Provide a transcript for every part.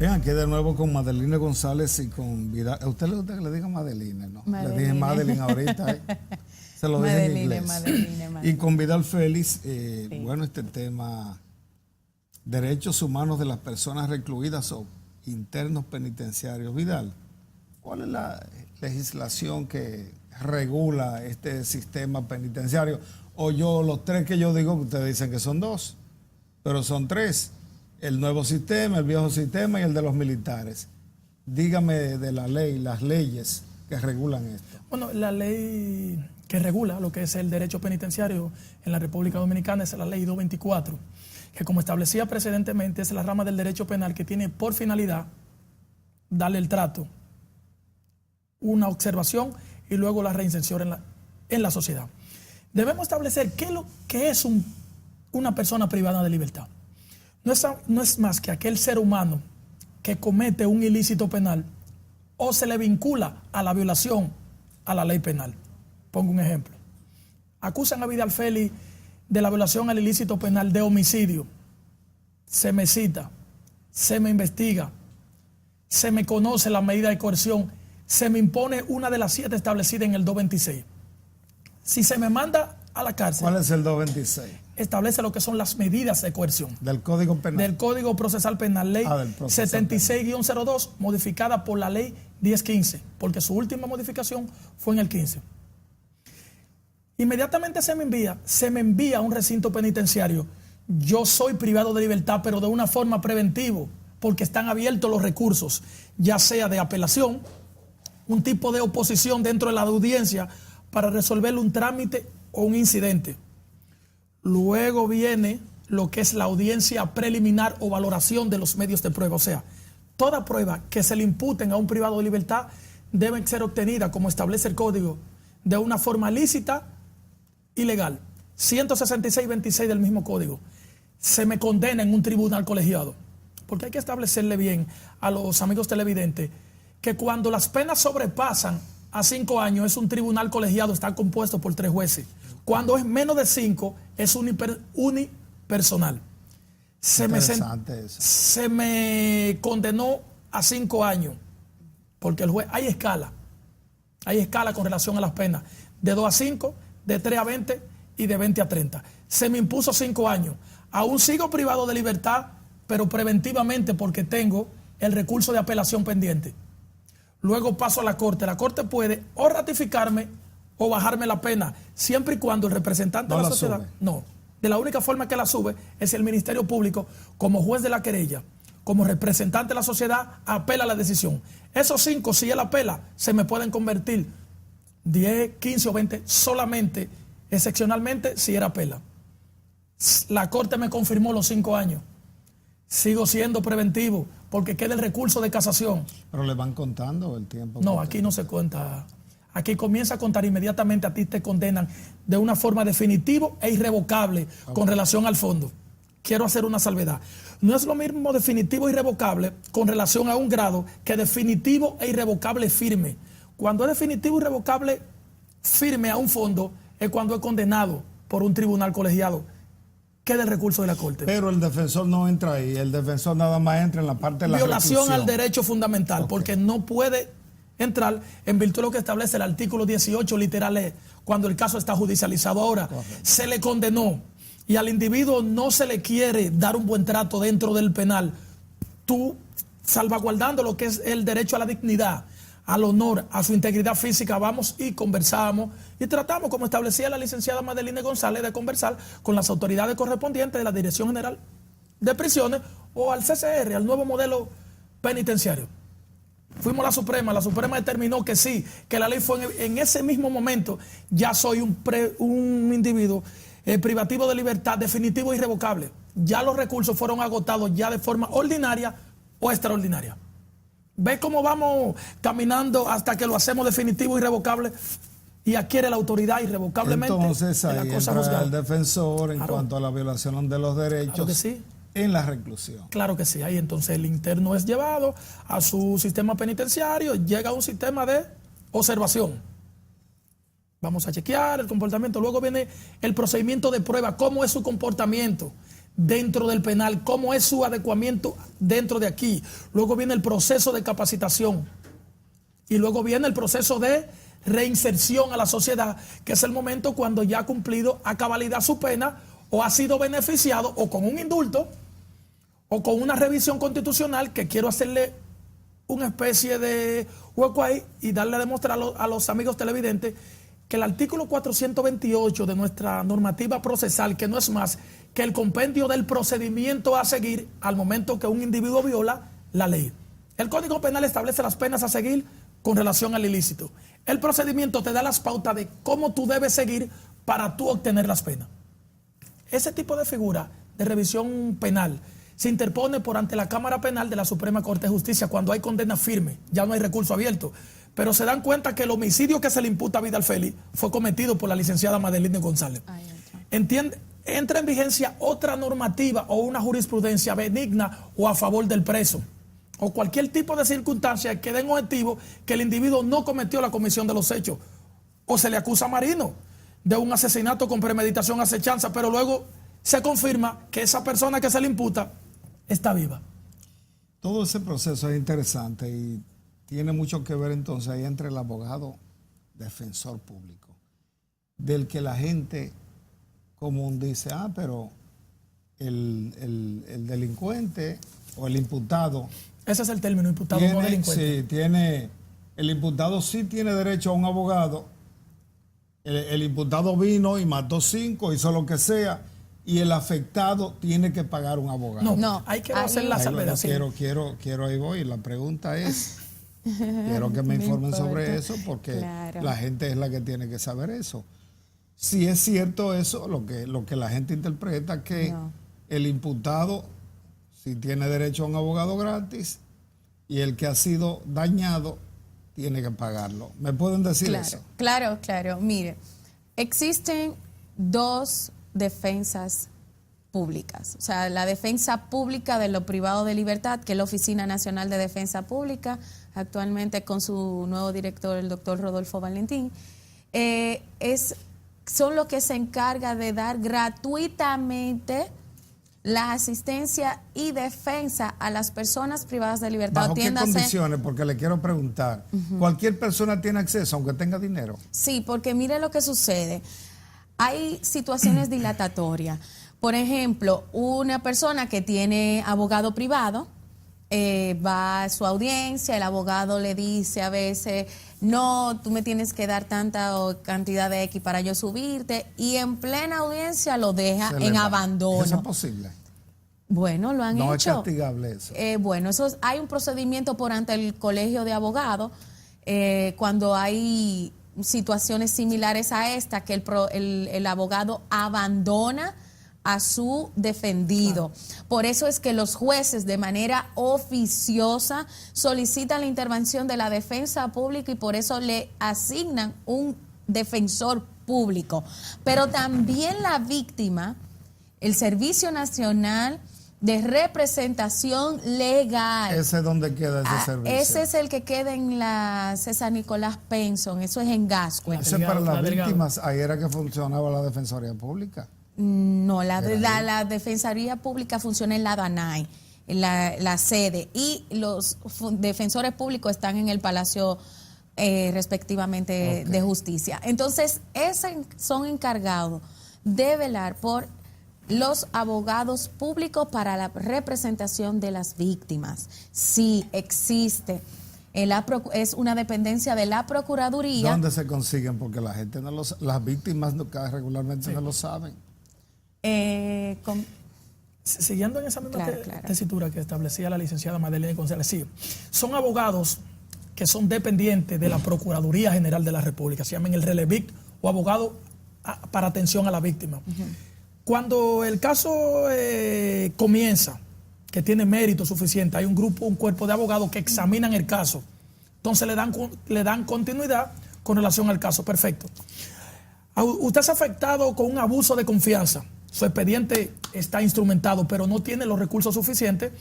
Bien, aquí de nuevo con Madeline González y con Vidal. ¿A usted le gusta que le diga Madeline, no? Madeline. Le dije Madeline ahorita. Se lo dije en inglés. Madeline. Y con Vidal Félix, bueno, este tema, derechos humanos de las personas recluidas o internos penitenciarios. Vidal, ¿cuál es la legislación que regula este sistema penitenciario? O los tres que yo digo, que ustedes dicen que son dos, pero son tres. El nuevo sistema, el viejo sistema y el de los militares. Dígame de la ley, las leyes que regulan esto. Bueno, la ley que regula lo que es el derecho penitenciario en la República Dominicana es la ley 224, que como establecía precedentemente es la rama del derecho penal que tiene por finalidad darle el trato, una observación y luego la reinserción en la sociedad. Debemos establecer qué es una persona privada de libertad. No es más que aquel ser humano que comete un ilícito penal o se le vincula a la violación a la ley penal. Pongo un ejemplo. Acusan a Vidal Félix de la violación al ilícito penal de homicidio. Se me cita, se me investiga, se me conoce la medida de coerción, se me impone una de las 7 establecidas en el 226. Si se me manda a la cárcel. ¿Cuál es el 226? Establece lo que son las medidas de coerción. Del Código Penal. Del Código Procesal Penal, ley 76-02, modificada por la ley 1015, porque su última modificación fue en el 15. Inmediatamente se me envía a un recinto penitenciario. Yo soy privado de libertad, pero de una forma preventiva, porque están abiertos los recursos, ya sea de apelación, un tipo de oposición dentro de la audiencia para resolver un trámite o un incidente. Luego viene lo que es la audiencia preliminar o valoración de los medios de prueba. O sea, toda prueba que se le imputen a un privado de libertad debe ser obtenida, como establece el código, de una forma lícita y legal. 166-26 del mismo código. Se me condena en un tribunal colegiado. Porque hay que establecerle bien a los amigos televidentes que cuando las penas sobrepasan a 5 años es un tribunal colegiado, está compuesto por 3 jueces. Cuando es menos de 5 es unipersonal. Se me condenó a 5 años, porque el juez, hay escala con relación a las penas, de 2 a 5, de 3 a 20 y de 20 a 30. Se me impuso 5 años. Aún sigo privado de libertad, pero preventivamente porque tengo el recurso de apelación pendiente. Luego paso a la corte. La corte puede o ratificarme o bajarme la pena, siempre y cuando el representante de la sociedad... Sube. No, de la única forma que la sube es el Ministerio Público, como juez de la querella, como representante de la sociedad, apela la decisión. Esos 5, si él apela, se me pueden convertir 10, 15 o 20, solamente, excepcionalmente, si él apela. La corte me confirmó los 5 años. Sigo siendo preventivo, porque queda el recurso de casación. ¿Pero le van contando el tiempo? No, aquí no se cuenta. Aquí comienza a contar inmediatamente, a ti te condenan de una forma definitiva e irrevocable con relación al fondo. Quiero hacer una salvedad. No es lo mismo definitivo e irrevocable con relación a un grado que definitivo e irrevocable firme. Cuando es definitivo e irrevocable firme a un fondo es cuando es condenado por un tribunal colegiado. Queda el recurso de la corte. Pero el defensor no entra ahí. El defensor nada más entra en la parte de la violación reclusión al derecho fundamental, porque no puede entrar en virtud de lo que establece el artículo 18 literal E, cuando el caso está judicializado. Ahora, se le condenó y al individuo no se le quiere dar un buen trato dentro del penal, tú salvaguardando lo que es el derecho a la dignidad, al honor, a su integridad física, vamos y conversamos y tratamos, como establecía la licenciada Madeline González, de conversar con las autoridades correspondientes de la Dirección General de Prisiones o al CCR, al nuevo modelo penitenciario. Fuimos a la Suprema determinó que sí, que la ley fue en ese mismo momento, ya soy un individuo privativo de libertad definitivo e irrevocable. Ya los recursos fueron agotados ya de forma ordinaria o extraordinaria. ¿Ves cómo vamos caminando hasta que lo hacemos definitivo e irrevocable y adquiere la autoridad irrevocablemente? Entonces ahí de la cosa entra juzgada. el defensor en Claro. cuanto a la violación de los derechos. Claro que sí. En la reclusión. Claro que sí, ahí entonces el interno es llevado a su sistema penitenciario, llega a un sistema de observación. Vamos a chequear el comportamiento, luego viene el procedimiento de prueba, cómo es su comportamiento dentro del penal, cómo es su adecuamiento dentro de aquí. Luego viene el proceso de capacitación y luego viene el proceso de reinserción a la sociedad, que es el momento cuando ya ha cumplido a cabalidad su pena o ha sido beneficiado o con un indulto o con una revisión constitucional, que quiero hacerle una especie de hueco ahí y darle a demostrar a los amigos televidentes que el artículo 428 de nuestra normativa procesal, que no es más que el compendio del procedimiento a seguir al momento que un individuo viola la ley. El Código Penal establece las penas a seguir con relación al ilícito. El procedimiento te da las pautas de cómo tú debes seguir para tú obtener las penas. Ese tipo de figura de revisión penal se interpone por ante la Cámara Penal de la Suprema Corte de Justicia cuando hay condena firme, ya no hay recurso abierto. Pero se dan cuenta que el homicidio que se le imputa a Vidal Félix fue cometido por la licenciada Madeline González. Entra en vigencia otra normativa o una jurisprudencia benigna o a favor del preso, o cualquier tipo de circunstancia que den objetivo que el individuo no cometió la comisión de los hechos, o se le acusa a Marino de un asesinato con premeditación, acechanza, pero luego se confirma que esa persona que se le imputa está viva. Todo ese proceso es interesante y tiene mucho que ver entonces ahí entre el abogado defensor público, del que la gente común dice, pero el delincuente o el imputado. Ese es el término, imputado, no delincuente. Sí, el imputado sí tiene derecho a un abogado. El imputado vino y mató 5, hizo lo que sea, y el afectado tiene que pagar un abogado. No, hay que hacer la salvedad. Quiero ahí voy. La pregunta es, quiero que me informen sobre eso, porque la gente es la que tiene que saber eso. Si es cierto eso, lo que la gente interpreta, que el imputado sí tiene derecho a un abogado gratis y el que ha sido dañado tiene que pagarlo. ¿Me pueden decir eso? Claro. Mire, existen 2 defensas públicas. O sea, la defensa pública de lo privado de libertad, que es la Oficina Nacional de Defensa Pública, actualmente con su nuevo director, el doctor Rodolfo Valentín, son los que se encargan de dar gratuitamente la asistencia y defensa a las personas privadas de libertad. ¿Bajo qué condiciones? Porque le quiero preguntar. ¿Cualquier persona tiene acceso, aunque tenga dinero? Sí, porque mire lo que sucede. Hay situaciones dilatatorias. Por ejemplo, una persona que tiene abogado privado, va a su audiencia, el abogado le dice a veces, no, tú me tienes que dar tanta cantidad de X para yo subirte, y en plena audiencia lo deja en abandono. ¿Eso es posible? Bueno, lo han hecho. No es castigable eso. Bueno, hay un procedimiento por ante el Colegio de Abogados, cuando hay situaciones similares a esta, que el abogado abandona a su defendido. Por eso es que los jueces de manera oficiosa solicitan la intervención de la defensa pública y por eso le asignan un defensor público. Pero también la víctima, el Servicio Nacional de Representación Legal. ¿Ese es donde queda ese servicio? Ese es el que queda en la César Nicolás Penson, eso es en Gascue. Ese para las víctimas, ahí era que funcionaba la Defensoría Pública. No, la Defensoría Pública funciona en la DANAI, en la sede, y los defensores públicos están en el Palacio respectivamente de Justicia. Entonces, son encargados de velar por los abogados públicos para la representación de las víctimas. Sí, existe. Es una dependencia de la Procuraduría. ¿Dónde se consiguen? Porque la gente las víctimas regularmente no lo saben. Siguiendo en esa misma tesitura que establecía la licenciada Madeline González, sí, son abogados que son dependientes de la Procuraduría General de la República, se llaman el RELEVIC o abogado para atención a la víctima. Cuando el caso comienza, que tiene mérito suficiente, hay un cuerpo de abogados que examinan el caso, entonces le dan continuidad con relación al caso. Perfecto. Usted se ha afectado con un abuso de confianza. Su expediente está instrumentado, pero no tiene los recursos suficientes,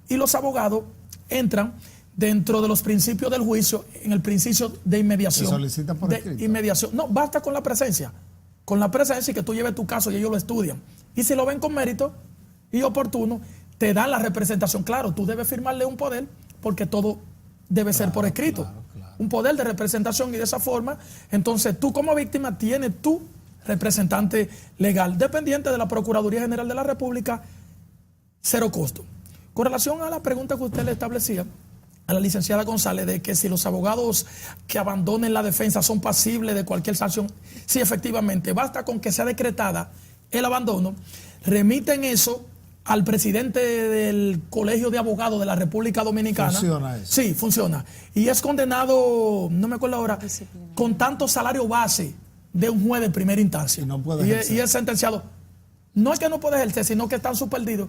y los abogados entran dentro de los principios del juicio, en el principio de inmediación. ¿Se solicita por escrito? Inmediación. No, basta con la presencia. Con la presencia y que tú lleves tu caso y ellos lo estudian. Y si lo ven con mérito, y oportuno, te dan la representación. Claro, tú debes firmarle un poder porque todo debe ser por escrito. Claro. Un poder de representación y de esa forma, entonces tú como víctima tienes tu representante legal, dependiente de la Procuraduría General de la República, cero costo. Con relación a la pregunta que usted le establecía a la licenciada González de que si los abogados que abandonen la defensa son pasibles de cualquier sanción, sí, efectivamente, basta con que sea decretada el abandono, remiten eso al presidente del Colegio de Abogados de la República Dominicana. ¿Funciona eso? Sí, funciona. Y es condenado, no me acuerdo ahora, con tanto salario base de un juez de primera instancia. Y no puede ejercer. Y es sentenciado. No es que no puede ejercer, sino que están suspendidos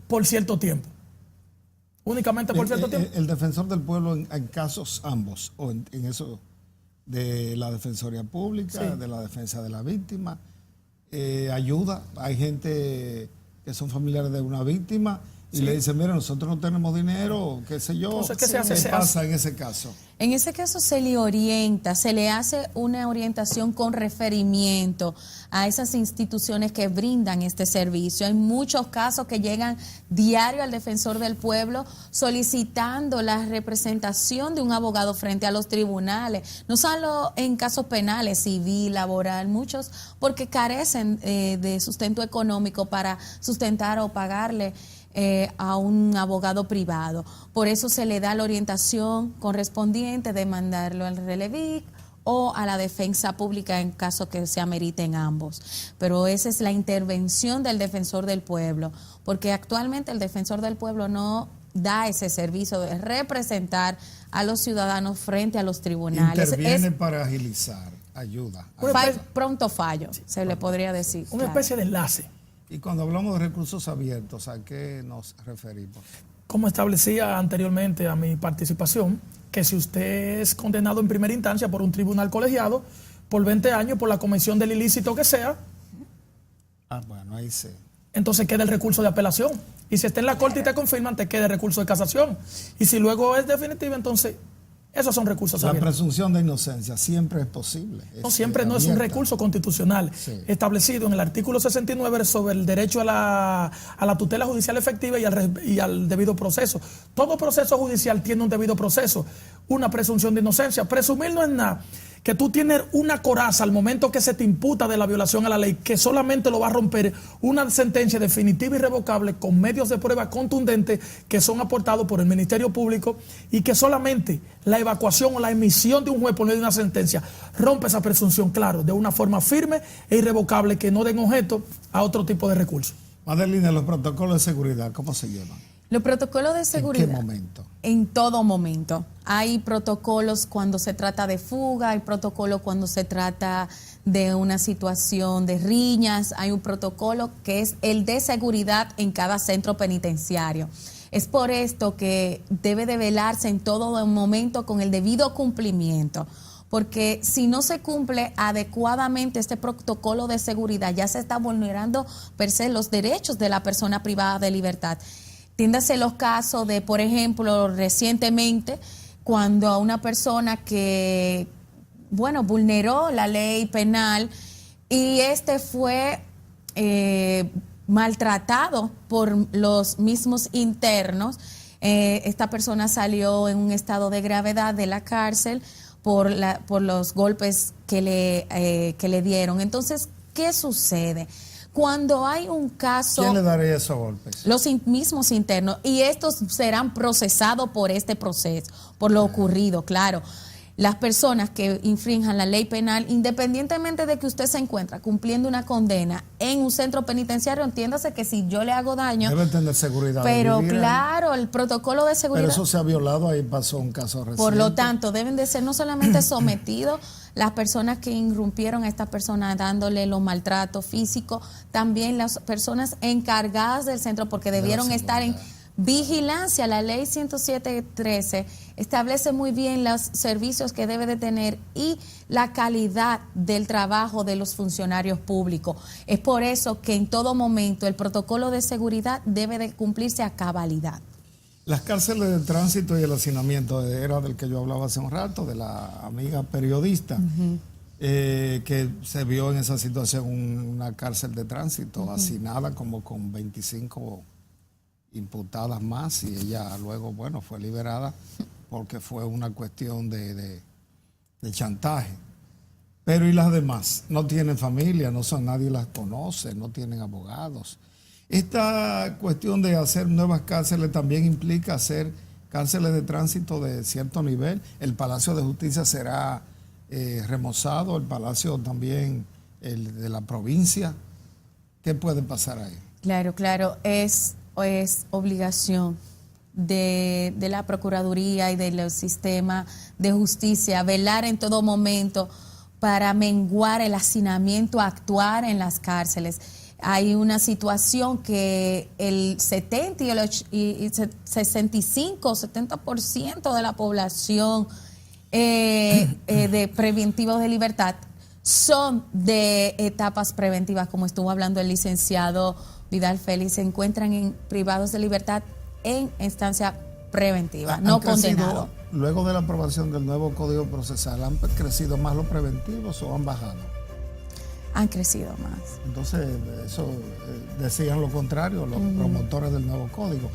por cierto tiempo. Únicamente por cierto tiempo. El defensor del pueblo en casos ambos, o en eso de la Defensoría Pública, Sí. de la defensa de la víctima, ayuda. Hay gente que son familiares de una víctima y Sí. le dicen, mira, nosotros no tenemos dinero, qué sé yo. Entonces, ¿qué se hace? ¿Qué Se pasa en ese caso? En ese caso se le orienta, se le hace una orientación con referimiento a esas instituciones que brindan este servicio. Hay muchos casos que llegan diario al defensor del pueblo solicitando la representación de un abogado frente a los tribunales, no solo en casos penales, civil, laboral, muchos porque carecen de sustento económico para sustentar o pagarle a un abogado privado. Por eso se le da la orientación correspondiente de mandarlo al Relevic o a la defensa pública en caso que se ameriten ambos. Pero esa es la intervención del defensor del pueblo, porque actualmente el defensor del pueblo no da ese servicio de representar a los ciudadanos frente a los tribunales. Interviene para agilizar, ayuda. Pronto fallo, se le podría decir. Una claro. especie de enlace. Y cuando hablamos de recursos abiertos, ¿a qué nos referimos? Como establecía anteriormente a mi participación, que si usted es condenado en primera instancia por un tribunal colegiado, por 20 años, por la comisión del ilícito que sea, Bueno, ahí sí. entonces queda el recurso de apelación. Y si está en la corte y te confirman, te queda el recurso de casación. Y si luego es definitivo, entonces esos son recursos La abiertos. presunción de inocencia siempre es posible. No, siempre no es un recurso constitucional establecido en el artículo 69 sobre el derecho a la tutela judicial efectiva y al debido proceso. Todo proceso judicial tiene un debido proceso, una presunción de inocencia. Presumir no es nada que tú tienes una coraza al momento que se te imputa de la violación a la ley, que solamente lo va a romper una sentencia definitiva y irrevocable con medios de prueba contundentes que son aportados por el Ministerio Público y que solamente la evacuación o la emisión de un juez por medio de una sentencia rompe esa presunción, claro, de una forma firme e irrevocable que no den objeto a otro tipo de recursos. Madelina, los protocolos de seguridad, ¿cómo se llevan? Los protocolos de seguridad. ¿En qué momento? En todo momento. Hay protocolos cuando se trata de fuga, hay protocolos cuando se trata de una situación de riñas, hay un protocolo que es el de seguridad en cada centro penitenciario. Es por esto que debe de velarse en todo momento con el debido cumplimiento, porque si no se cumple adecuadamente este protocolo de seguridad, ya se está vulnerando per se los derechos de la persona privada de libertad. Tiéndase los casos de, por ejemplo, recientemente, cuando a una persona que, vulneró la ley penal y fue maltratado por los mismos internos, esta persona salió en un estado de gravedad de la cárcel por los golpes que le dieron. Entonces, ¿qué sucede? Cuando hay un caso... ¿Quién le daría esos golpes? Los mismos internos. Y estos serán procesados por este proceso, por lo ocurrido, claro. Las personas que infrinjan la ley penal, independientemente de que usted se encuentra cumpliendo una condena en un centro penitenciario, entiéndase que si yo le hago daño... Deben tener seguridad. Pero claro, el protocolo de seguridad... Pero eso se ha violado, ahí pasó un caso reciente. Por lo tanto, deben de ser no solamente sometidos las personas que irrumpieron a esta persona dándole los maltratos físicos, también las personas encargadas del centro, porque debieron estar en vigilancia. La ley 107.13 establece muy bien los servicios que debe de tener y la calidad del trabajo de los funcionarios públicos. Es por eso que en todo momento el protocolo de seguridad debe de cumplirse a cabalidad. Las cárceles de tránsito y el hacinamiento, era del que yo hablaba hace un rato, de la amiga periodista. que se vio en esa situación una cárcel de tránsito, hacinada como con 25 imputadas más, y ella luego, bueno, fue liberada porque fue una cuestión de chantaje. Pero ¿y las demás? No tienen familia, nadie las conoce, no tienen abogados. Esta cuestión de hacer nuevas cárceles también implica hacer cárceles de tránsito de cierto nivel. El Palacio de Justicia será remozado, el Palacio también, el de la provincia. ¿Qué puede pasar ahí? Claro, es obligación de la Procuraduría y del sistema de justicia velar en todo momento para menguar el hacinamiento actual en las cárceles. Hay una situación que el 70 y 70% de la población de preventivos de libertad son de etapas preventivas, como estuvo hablando el licenciado Vidal Félix, se encuentran en privados de libertad en instancia preventiva, no condenados. Luego de la aprobación del nuevo Código Procesal, ¿han crecido más los preventivos o han bajado? Han crecido más. Entonces, eso decían lo contrario los promotores del nuevo código.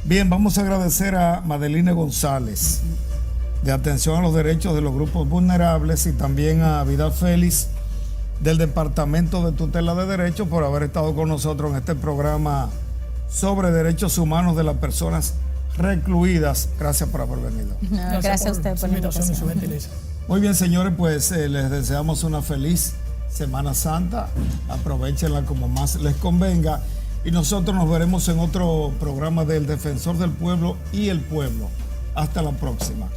Bien, vamos a agradecer a Madeline González, de Atención a los Derechos de los Grupos Vulnerables, y también a Vidal Félix, del Departamento de Tutela de Derechos, por haber estado con nosotros en este programa sobre derechos humanos de las personas recluidas. Gracias por haber venido. Gracias a usted por la invitación y su gentileza. Muy bien, señores, pues les deseamos una feliz Semana Santa. Aprovechenla como más les convenga. Y nosotros nos veremos en otro programa del Defensor del Pueblo y el Pueblo. Hasta la próxima.